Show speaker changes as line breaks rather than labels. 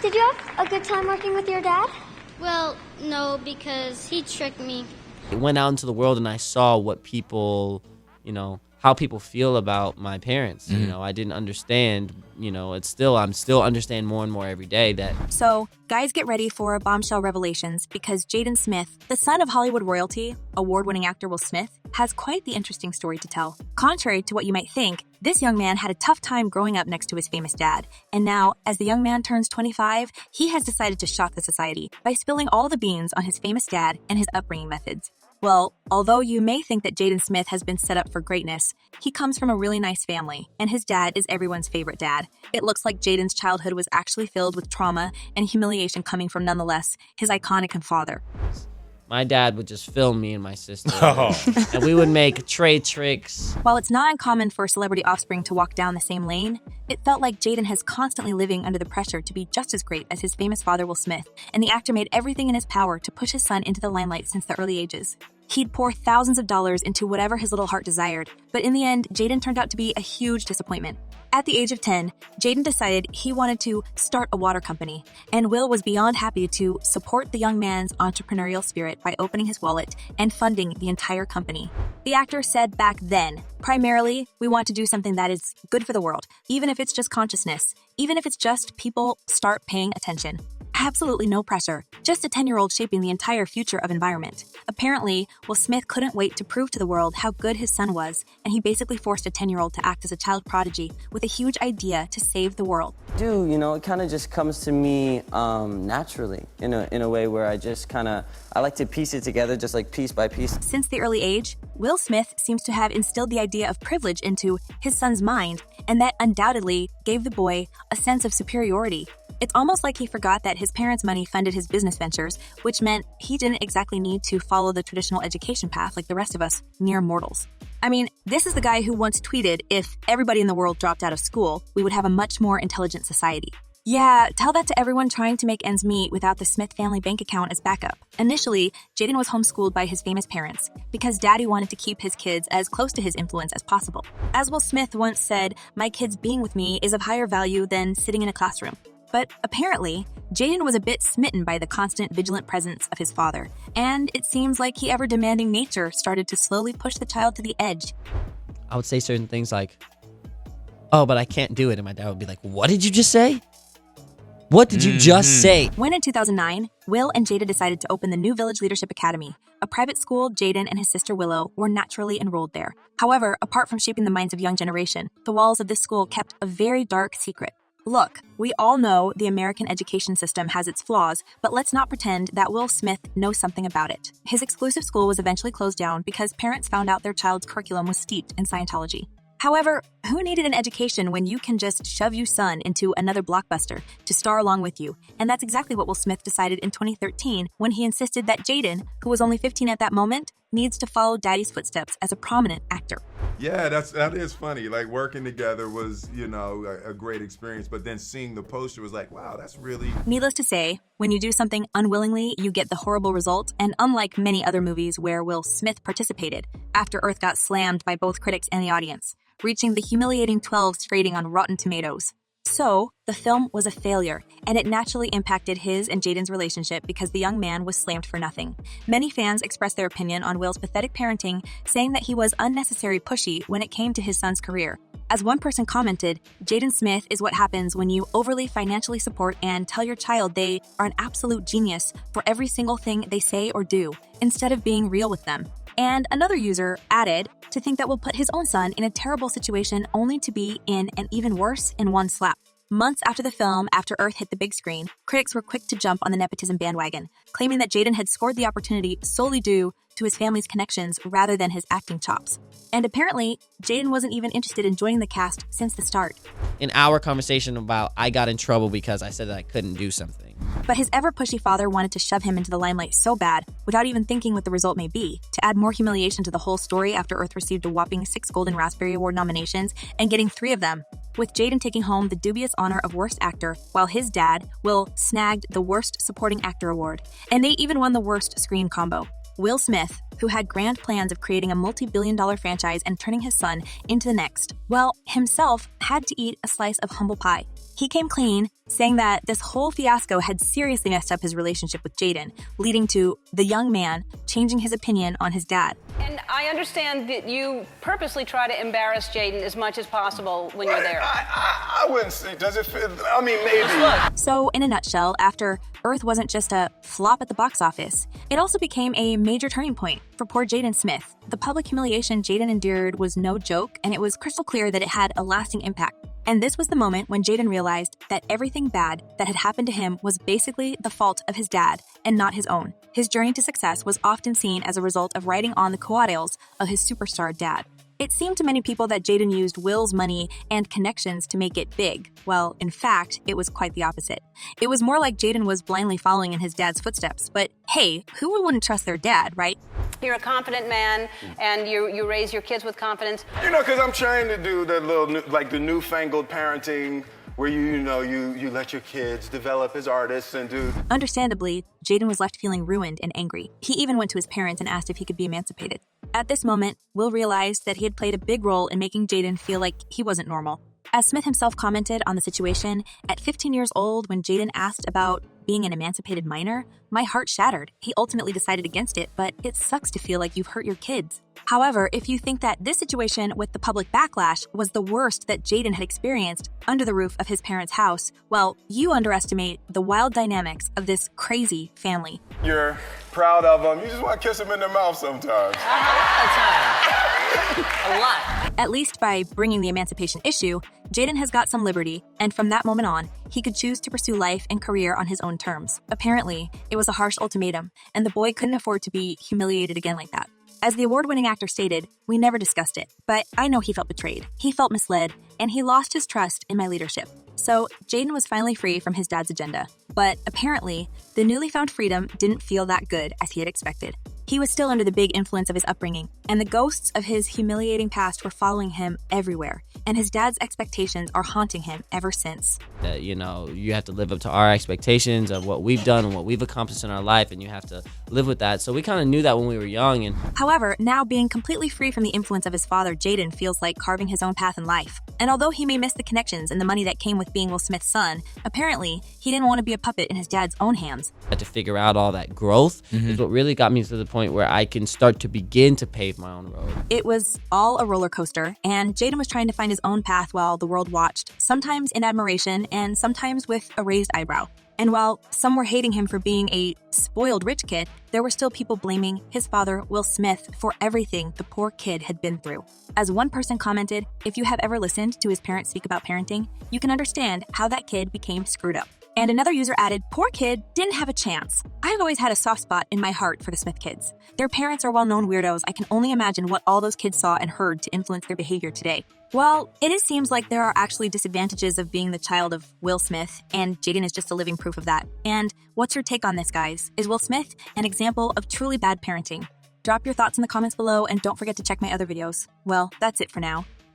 Did you have a good time working with your dad?
Well, no, because he tricked me.
I went out into the world and I saw what people, how people feel about my parents. I didn't understand, I'm still understanding more and more every day that.
So, guys, get ready for bombshell revelations because Jaden Smith, the son of Hollywood royalty, award-winning actor Will Smith, has quite the interesting story to tell. Contrary to what you might think, this young man had a tough time growing up next to his famous dad. And now, as the young man turns 25, he has decided to shock the society by spilling all the beans on his famous dad and his upbringing methods. Well, although you may think that Jaden Smith has been set up for greatness, he comes from a really nice family, and his dad is everyone's favorite dad. It looks like Jaden's childhood was actually filled with trauma and humiliation coming from, nonetheless, his iconic father.
My dad would just film me and my sister, and we would make tray tricks.
While it's not uncommon for celebrity offspring to walk down the same lane, it felt like Jaden has constantly living under the pressure to be just as great as his famous father Will Smith, and the actor made everything in his power to push his son into the limelight since the early ages. He'd pour thousands of dollars into whatever his little heart desired, but in the end, Jaden turned out to be a huge disappointment. At the age of 10, Jaden decided he wanted to start a water company, and Will was beyond happy to support the young man's entrepreneurial spirit by opening his wallet and funding the entire company. The actor said back then, primarily, we want to do something that is good for the world, even if it's just consciousness, even if it's just people start paying attention. Absolutely no pressure, just a 10-year-old shaping the entire future of environment. Apparently, Will Smith couldn't wait to prove to the world how good his son was, and he basically forced a 10-year-old to act as a child prodigy with a huge idea to save the world.
It kind of just comes to me naturally, in a way where I like to piece it together just like piece by piece.
Since the early age, Will Smith seems to have instilled the idea of privilege into his son's mind, and that undoubtedly gave the boy a sense of superiority. It's almost like he forgot that his parents' money funded his business ventures, which meant he didn't exactly need to follow the traditional education path like the rest of us mere mortals. I mean, this is the guy who once tweeted, if everybody in the world dropped out of school, we would have a much more intelligent society. Yeah, tell that to everyone trying to make ends meet without the Smith family bank account as backup. Initially, Jaden was homeschooled by his famous parents because daddy wanted to keep his kids as close to his influence as possible. As Will Smith once said, my kids being with me is of higher value than sitting in a classroom. But apparently, Jaden was a bit smitten by the constant vigilant presence of his father, and it seems like he ever-demanding nature started to slowly push the child to the edge.
I would say certain things like, oh, but I can't do it. And my dad would be like, what did you just say? What did you just say?
When in 2009, Will and Jada decided to open the New Village Leadership Academy, a private school Jaden and his sister Willow were naturally enrolled there. However, apart from shaping the minds of young generation, the walls of this school kept a very dark secret. Look, we all know the American education system has its flaws, but let's not pretend that Will Smith knows something about it. His exclusive school was eventually closed down because parents found out their child's curriculum was steeped in Scientology. However, who needed an education when you can just shove your son into another blockbuster to star along with you? And that's exactly what Will Smith decided in 2013 when he insisted that Jaden, who was only 15 at that moment, needs to follow daddy's footsteps as a prominent actor.
Yeah, that is funny. Like, working together was, a great experience. But then seeing the poster was like, wow, that's really...
Needless to say, when you do something unwillingly, you get the horrible result. And unlike many other movies where Will Smith participated, After Earth got slammed by both critics and the audience, reaching the humiliating 12s rating on Rotten Tomatoes. So, the film was a failure, and it naturally impacted his and Jaden's relationship because the young man was slammed for nothing. Many fans expressed their opinion on Will's pathetic parenting, saying that he was unnecessarily pushy when it came to his son's career. As one person commented, Jaden Smith is what happens when you overly financially support and tell your child they are an absolute genius for every single thing they say or do, instead of being real with them. And another user added to think that will put his own son in a terrible situation only to be in an even worse in one slap. Months after the film, After Earth hit the big screen, critics were quick to jump on the nepotism bandwagon, claiming that Jaden had scored the opportunity solely due to his family's connections rather than his acting chops. And apparently, Jaden wasn't even interested in joining the cast since the start.
In our conversation about I got in trouble because I said that I couldn't do something.
But his ever-pushy father wanted to shove him into the limelight so bad, without even thinking what the result may be, to add more humiliation to the whole story. After Earth received a whopping 6 Golden Raspberry Award nominations and getting 3 of them, with Jaden taking home the dubious honor of Worst Actor, while his dad, Will, snagged the Worst Supporting Actor Award. And they even won the Worst Screen Combo. Will Smith, who had grand plans of creating a multi-billion-dollar franchise and turning his son into the next, well, himself had to eat a slice of humble pie. He came clean, saying that this whole fiasco had seriously messed up his relationship with Jaden, leading to the young man changing his opinion on his dad.
And I understand that you purposely try to embarrass Jaden as much as possible when you're there.
I wouldn't say, does it fit? I mean, maybe.
So, in a nutshell, after Earth wasn't just a flop at the box office, it also became a major turning point for poor Jaden Smith. The public humiliation Jaden endured was no joke, and it was crystal clear that it had a lasting impact. And this was the moment when Jaden realized that everything bad that had happened to him was basically the fault of his dad and not his own. His journey to success was often seen as a result of riding on the coattails of his superstar dad. It seemed to many people that Jaden used Will's money and connections to make it big. Well, in fact, it was quite the opposite. It was more like Jaden was blindly following in his dad's footsteps. But hey, who wouldn't trust their dad, right?
You're a confident man, and you raise your kids with confidence.
You know, because I'm trying to do that little, like the newfangled parenting where you let your kids develop as artists and do.
Understandably, Jaden was left feeling ruined and angry. He even went to his parents and asked if he could be emancipated. At this moment, Will realized that he had played a big role in making Jaden feel like he wasn't normal. As Smith himself commented on the situation, at 15 years old, when Jaden asked about being an emancipated minor, my heart shattered. He ultimately decided against it, but it sucks to feel like you've hurt your kids. However, if you think that this situation with the public backlash was the worst that Jaden had experienced under the roof of his parents' house, well, you underestimate the wild dynamics of this crazy family.
You're proud of them. You just want to kiss them in their mouth sometimes.
A lot.
At least by bringing the emancipation issue, Jaden has got some liberty, and from that moment on, he could choose to pursue life and career on his own terms. Apparently, it was a harsh ultimatum, and the boy couldn't afford to be humiliated again like that. As the award-winning actor stated, we never discussed it, but I know he felt betrayed, he felt misled, and he lost his trust in my leadership. So, Jaden was finally free from his dad's agenda. But apparently, the newly found freedom didn't feel that good as he had expected. He was still under the big influence of his upbringing, and the ghosts of his humiliating past were following him everywhere, and his dad's expectations are haunting him ever since.
That, you have to live up to our expectations of what we've done and what we've accomplished in our life, and you have to live with that. So we kind of knew that when we were young.
However, now being completely free from the influence of his father, Jaden feels like carving his own path in life. And although he may miss the connections and the money that came with being Will Smith's son, apparently he didn't want to be a puppet in his dad's own hands.
I had to figure out all that growth is what really got me to the point where I can start to begin to pave my own road.
It was all a roller coaster, and Jaden was trying to find his own path while the world watched, sometimes in admiration and sometimes with a raised eyebrow. And while some were hating him for being a spoiled rich kid, there were still people blaming his father, Will Smith, for everything the poor kid had been through. As one person commented, if you have ever listened to his parents speak about parenting, you can understand how that kid became screwed up. And another user added, poor kid didn't have a chance. I've always had a soft spot in my heart for the Smith kids. Their parents are well-known weirdos. I can only imagine what all those kids saw and heard to influence their behavior today. Well, it seems like there are actually disadvantages of being the child of Will Smith, and Jaden is just a living proof of that. And what's your take on this, guys? Is Will Smith an example of truly bad parenting? Drop your thoughts in the comments below, and don't forget to check my other videos. Well, that's it for now.